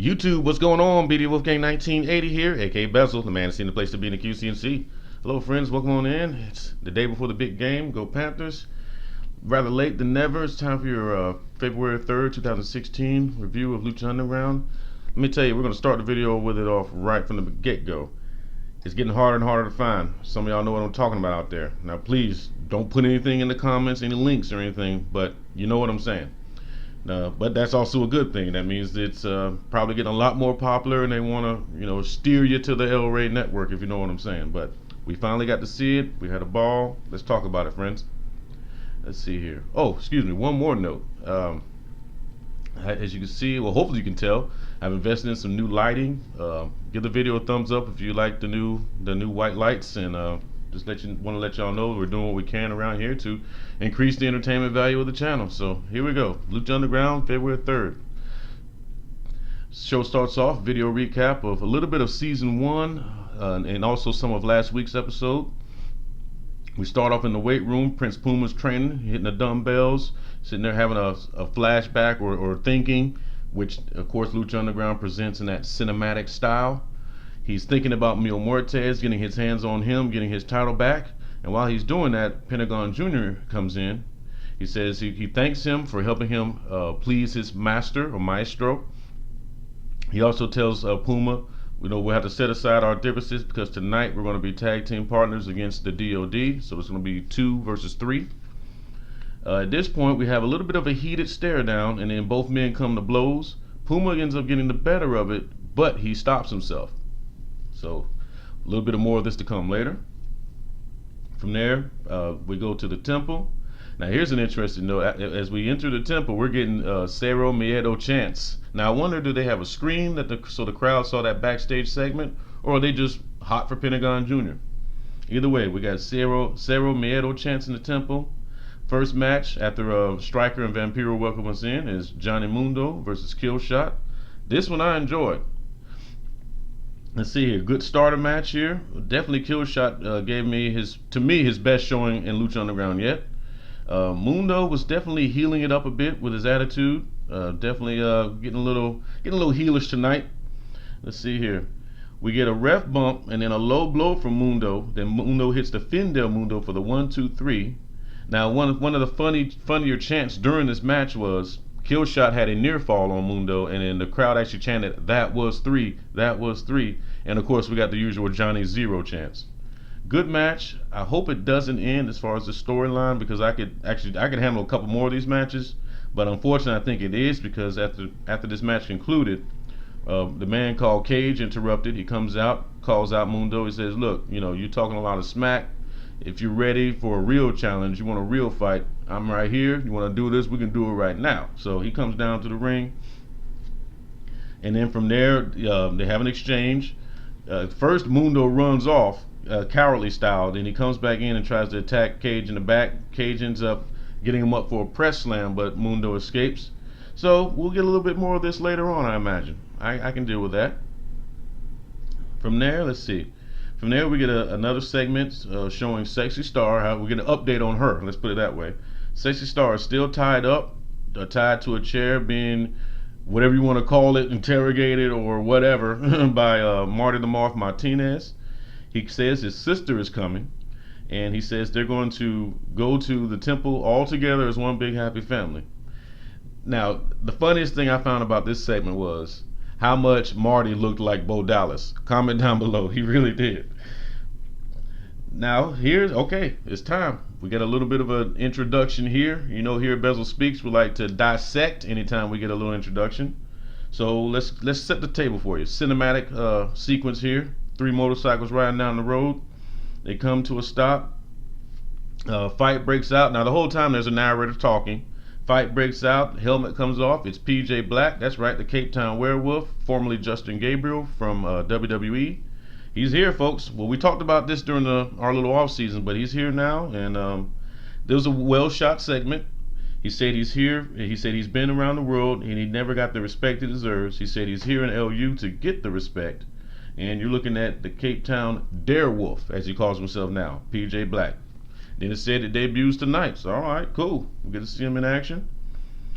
YouTube, what's going on? BD Wolfgang 1980 here, aka Bezell, the man that's seen the place to be in the QCNC. Hello, friends, welcome on in. It's the day before the big game. Go Panthers. Rather late than never. It's time for your February 3rd, 2016 review of Lucha Underground. Let me tell you, we're going to start the video with it off right from the get-go. It's getting harder and harder to find. Some of y'all know what I'm talking about out there. Now, please don't put anything in the comments, any links or anything, but you know what I'm saying. But that's also a good thing. That means it's probably getting a lot more popular, and they want to, steer you to the El Rey network, if you know what I'm saying. But we finally got to see it. We had a ball. Let's talk about it, friends. Let's see here. Oh, excuse me. One more note. As you can see, well, hopefully you can tell, I've invested in some new lighting. Give the video a thumbs up if you like the new white lights, and just want to let y'all know we're doing what we can around here to increase the entertainment value of the channel. So here we go. Lucha Underground, February 3rd. Show starts off, video recap of a little bit of season 1 and also some of last week's episode. We start off in the weight room. Prince Puma's training, hitting the dumbbells, sitting there having a flashback or thinking, which of course Lucha Underground presents in that cinematic style. He's thinking about Mil Muertes, getting his hands on him, getting his title back. And while he's doing that, Pentagon Jr. comes in. He says he thanks him for helping him please his master or maestro. He also tells Puma, we'll have to set aside our differences because tonight we're going to be tag team partners against the DOD. So it's going to be 2 versus 3. At this point, we have a little bit of a heated stare down, and then both men come to blows. Puma ends up getting the better of it, but he stops himself. So a little bit more of this to come later. From there, we go to the temple. Now here's an interesting note. As we enter the temple, we're getting Cero Miedo chants. Now I wonder, do they have a screen so the crowd saw that backstage segment, or are they just hot for Pentagon Jr.? Either way, we got Cero Miedo chants in the temple. First match after Striker and Vampiro welcome us in is Johnny Mundo versus Killshot. This one I enjoyed. Let's see here, good starter match here. Definitely Killshot gave me his best showing in Lucha Underground yet. Mundo was definitely healing it up a bit with his attitude. Definitely getting a little heelish tonight. Let's see here. We get a ref bump and then a low blow from Mundo. Then Mundo hits the Fin del Mundo for the 1-2-3. Now one of the funnier chants during this match was Killshot had a near fall on Mundo, and then the crowd actually chanted, "That was 3, that was 3." And of course we got the usual Johnny Zero chants. Good match. I hope it doesn't end as far as the storyline, because I could handle a couple more of these matches, but unfortunately I think it is, because after this match concluded, the man called Cage interrupted. He comes out, calls out Mundo. He says, "Look, you're talking a lot of smack. If you're ready for a real challenge, you want a real fight, I'm right here. You want to do this, we can do it right now." So he comes down to the ring, and then from there they have an exchange. First Mundo runs off cowardly style, then he comes back in and tries to attack Cage in the back. Cage ends up getting him up for a press slam, but Mundo escapes. So we'll get a little bit more of this later on, I imagine. I can deal with that. From there, let's see. From there, we get another segment showing Sexy Star. We get an update on her. Let's put it that way. Sexy Star is still tied up, tied to a chair, being whatever you want to call it, interrogated or whatever, by Marty the Moth Martinez. He says his sister is coming, and he says they're going to go to the temple all together as one big happy family. Now, the funniest thing I found about this segment was how much Marty looked like Bo Dallas. Comment down below. He really did. Now, it's time. We get a little bit of an introduction here. Here at Bezell Speaks, we like to dissect anytime we get a little introduction. So let's set the table for you. Cinematic sequence here. 3 motorcycles riding down the road. They come to a stop. Fight breaks out. Now, the whole time there's a narrator talking. Fight breaks out, helmet comes off. It's PJ Black, that's right, the Cape Town Werewolf, formerly Justin Gabriel from WWE. He's here, folks. Well, we talked about this during our little off season, but he's here now, and there was a well-shot segment. He said he's here. He said he's been around the world, and he never got the respect he deserves. He said he's here in LU to get the respect. And you're looking at the Cape Town Darewolf, as he calls himself now, PJ Black. Then it said it debuts tonight. So all right, cool. We get to see him in action.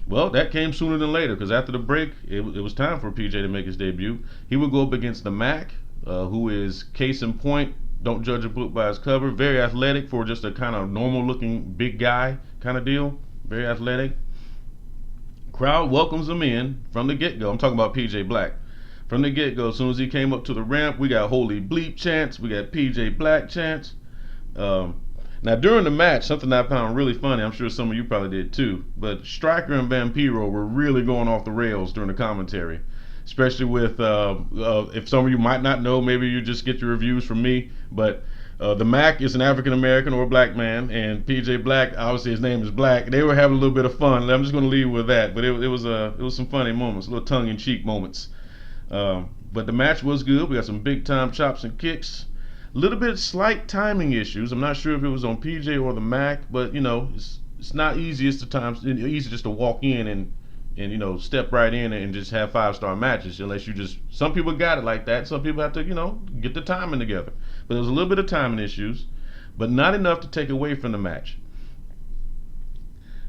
Well, that came sooner than later because after the break, it was time for PJ to make his debut. He would go up against the Mac, who is case in point. Don't judge a book by its cover. Very athletic for just a kind of normal looking big guy kind of deal. Very athletic. Crowd welcomes him in from the get go. I'm talking about PJ Black. From the get go, as soon as he came up to the ramp, we got holy bleep chants. We got PJ Black chants. Um, Now during the match, something I found really funny, I'm sure some of you probably did too, but Striker and Vampiro were really going off the rails during the commentary, especially with if some of you might not know, maybe you just get your reviews from me, but the Mac is an African American or a black man, and PJ Black, obviously his name is Black. They were having a little bit of fun. I'm just going to leave with that, but it was some funny moments, little tongue in cheek moments. But the match was good. We got some big time chops and kicks. A little bit slight timing issues. I'm not sure if it was on PJ or the Mac, but it's not easiest of times. Easy just to walk in and step right in and just have 5-star matches unless you just. Some people got it like that. Some people have to get the timing together. But there was a little bit of timing issues, but not enough to take away from the match.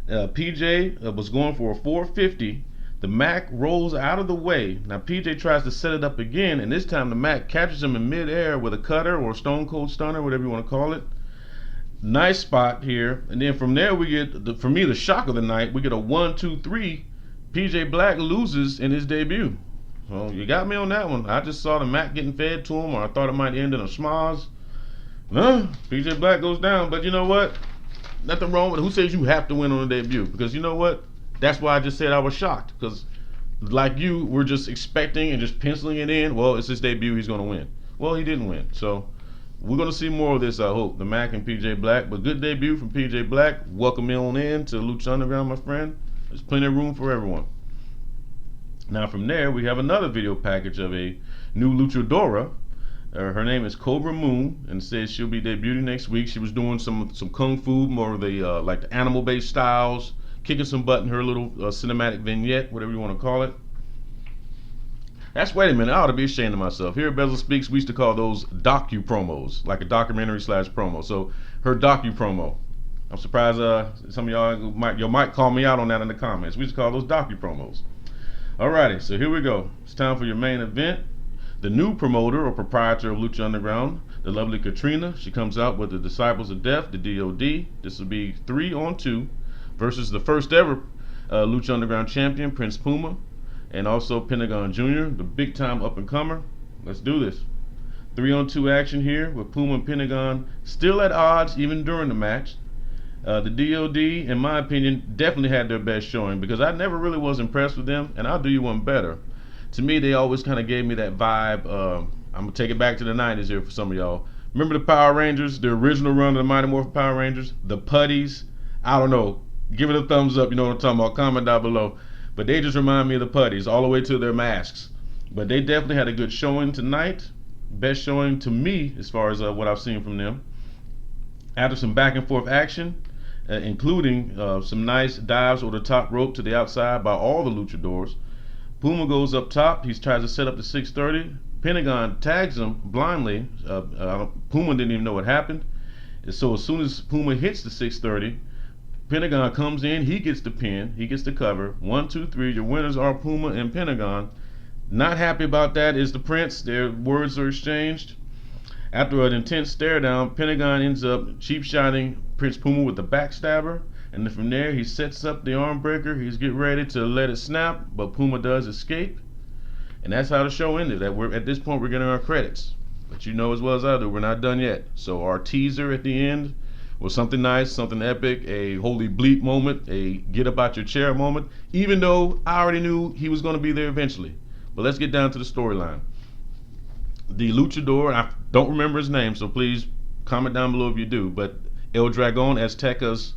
PJ was going for a 450. The Mac rolls out of the way. Now PJ tries to set it up again, and this time the Mac catches him in midair with a cutter or a stone cold stunner, whatever you want to call it. Nice spot here, and then from there we get, for me, the shock of the night. We get a 1-2-3. PJ Black loses in his debut. So you got me on that one. I just saw the Mac getting fed to him, or I thought it might end in a schmoz. PJ Black goes down, but you know what? Nothing wrong with it. Who says you have to win on a debut? Because you know what? That's why I just said I was shocked, because like you, we're just expecting and just penciling it in. Well, it's his debut, he's going to win. Well, he didn't win. So we're going to see more of this, I hope. The Mac and PJ Black. But good debut from PJ Black. Welcome on in to Lucha Underground, my friend. There's plenty of room for everyone. Now from there, we have another video package of a new luchadora. Her name is Cobra Moon, and says she'll be debuting next week. She was doing some kung fu, more of the like the animal-based styles, kicking some butt in her little cinematic vignette, whatever you want to call it. Wait a minute, I ought to be ashamed of myself. Here at Bezell Speaks, we used to call those docu-promos, like a documentary / promo. So her docu-promo. I'm surprised some of y'all might call me out on that in the comments. We used to call those docu-promos. Alrighty, so here we go. It's time for your main event. The new promoter or proprietor of Lucha Underground, the lovely Katrina. She comes out with the Disciples of Death, the DOD. This will be 3-on-2 versus the first ever Lucha Underground champion, Prince Puma, and also Pentagon Jr., the big time up and comer. Let's do this. 3-on-2 action here with Puma and Pentagon still at odds even during the match. The DOD, in my opinion, definitely had their best showing, because I never really was impressed with them, and I'll do you one better. To me, they always kind of gave me that vibe. I'm going to take it back to the 90s here for some of y'all. Remember the Power Rangers, the original run of the Mighty Morphin Power Rangers? The Putties? I don't know. Give it a thumbs up, you know what I'm talking about. Comment down below. But they just remind me of the Putties, all the way to their masks. But they definitely had a good showing tonight. Best showing to me as far as what I've seen from them. After some back and forth action, including some nice dives over the top rope to the outside by all the luchadors, Puma goes up top. He tries to set up the 630. Pentagon tags him blindly. Puma didn't even know what happened. So as soon as Puma hits the 630, Pentagon comes in. He gets the pin. He gets the cover. 1, 2, 3. Your winners are Puma and Pentagon. Not happy about that is the Prince. Their words are exchanged. After an intense stare down, Pentagon ends up cheap shotting Prince Puma with the backstabber. And then from there, he sets up the arm breaker. He's getting ready to let it snap, but Puma does escape. And that's how the show ended. At this point, we're getting our credits. But you know as well as I do, we're not done yet. So our teaser at the end was something nice, something epic, a holy bleep moment, a get up out your chair moment, even though I already knew he was going to be there eventually. But let's get down to the storyline. The luchador, I don't remember his name, so please comment down below if you do, but El Dragon Azteca's,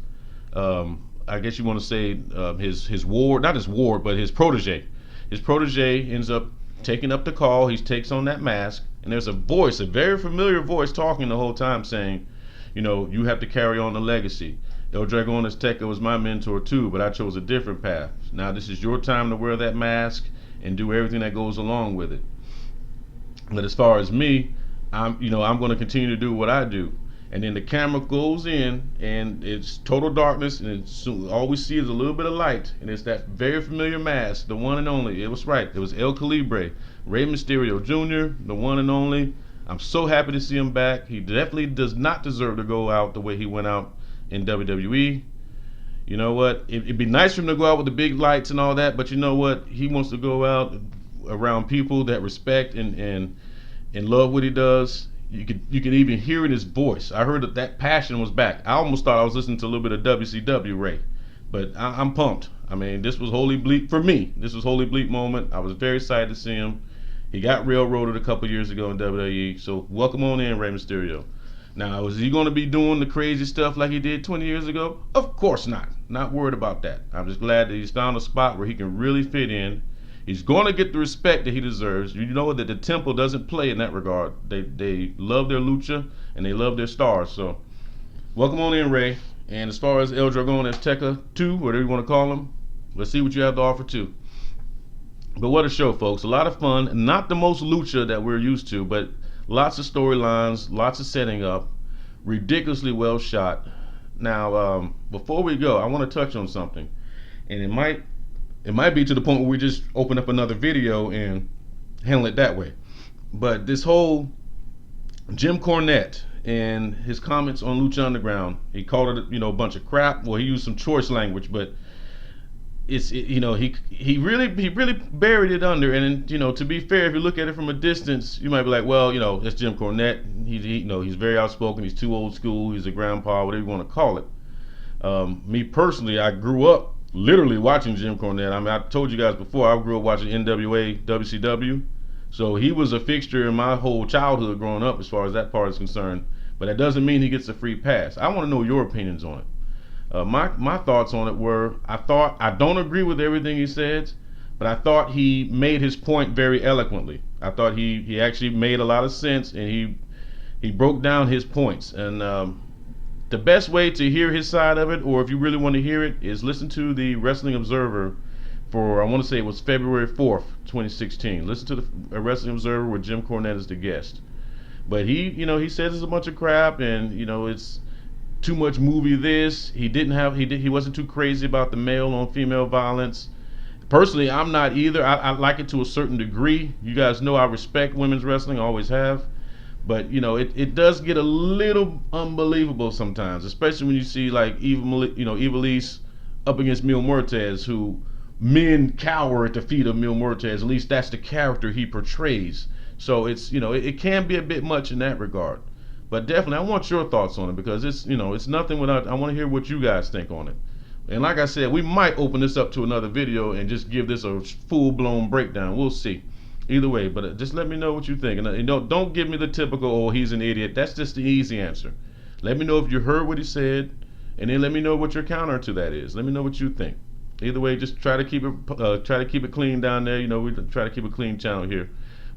I guess you want to say his ward, not his ward, but his protege. His protege ends up taking up the call. He takes on that mask, and there's a voice, a very familiar voice talking the whole time saying, you have to carry on the legacy. El Dragon Azteca was my mentor too, but I chose a different path. Now this is your time to wear that mask and do everything that goes along with it. But as far as me, I'm going to continue to do what I do. and then the camera goes in, and it's total darkness, and all we see is a little bit of light, and it's that very familiar mask, the one and only. It was right. It was El Calibre, Rey Mysterio Jr., the one and only. I'm so happy to see him back. He definitely does not deserve to go out the way he went out in WWE. You know what? It'd be nice for him to go out with the big lights and all that, but you know what? He wants to go out around people that respect and love what he does. You could even hear in his voice. I heard that passion was back. I almost thought I was listening to a little bit of WCW Ray, but I'm pumped. I mean, this was Holy Bleep for me. This was Holy Bleep moment. I was very excited to see him. He got railroaded a couple years ago in WWE, so welcome on in, Rey Mysterio. Now, is he going to be doing the crazy stuff like he did 20 years ago? Of course not. Not worried about that. I'm just glad that he's found a spot where he can really fit in. He's going to get the respect that he deserves. You know that the Temple doesn't play in that regard. They love their lucha and they love their stars. So, welcome on in, Ray. And as far as El Dragon Azteca 2, whatever you want to call him, let's see what you have to offer too. But what a show, folks. A lot of fun. Not the most lucha that we're used to, but lots of storylines, lots of setting up, ridiculously well shot. Now, before we go, I want to touch on something, and it might be to the point where we just open up another video and handle it that way. But this whole Jim Cornette and his comments on Lucha Underground, he called it, a bunch of crap. Well, he used some choice language, but he really buried it under. And to be fair, if you look at it from a distance, you might be like, well, it's Jim Cornette. He's very outspoken. He's too old school. He's a grandpa, whatever you want to call it. Me personally, I grew up literally watching Jim Cornette. I mean, I told you guys before, I grew up watching NWA, WCW. So he was a fixture in my whole childhood growing up as far as that part is concerned. But that doesn't mean he gets a free pass. I want to know your opinions on it. My thoughts on it were, I don't agree with everything he said, but I thought he made his point very eloquently. I thought he actually made a lot of sense, and he broke down his points. And the best way to hear his side of it, or if you really want to hear it, is listen to the Wrestling Observer for, I want to say it was February 4th, 2016. Listen to the Wrestling Observer where Jim Cornette is the guest. But he says it's a bunch of crap, and it's too much movie this. He wasn't too crazy about the male on female violence. Personally, I'm not either. I like it to a certain degree. You guys know I respect women's wrestling, always have. But it does get a little unbelievable sometimes, especially when you see like Ivelisse up against Mil Muertes, who men cower at the feet of Mil Muertes. At least that's the character he portrays. So it's it can be a bit much in that regard. But definitely, I want your thoughts on it, because it's nothing without. I want to hear what you guys think on it. And like I said, we might open this up to another video and just give this a full-blown breakdown. We'll see. Either way, but just let me know what you think. And don't give me the typical, oh, he's an idiot. That's just the easy answer. Let me know if you heard what he said, and then let me know what your counter to that is. Let me know what you think. Either way, just try to keep it clean down there. We try to keep a clean channel here.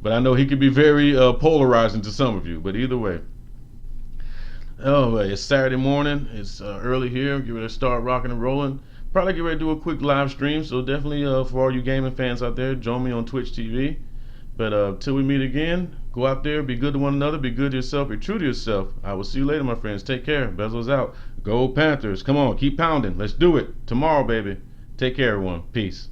But I know he can be very polarizing to some of you. But either way. Oh, it's Saturday morning. It's early here. Get ready to start rocking and rolling. Probably get ready to do a quick live stream. So definitely for all you gaming fans out there, join me on Twitch TV. But till we meet again, go out there, be good to one another, be good to yourself, be true to yourself. I will see you later, my friends. Take care. Bezell's out. Go Panthers. Come on, keep pounding. Let's do it. Tomorrow, baby. Take care, everyone. Peace.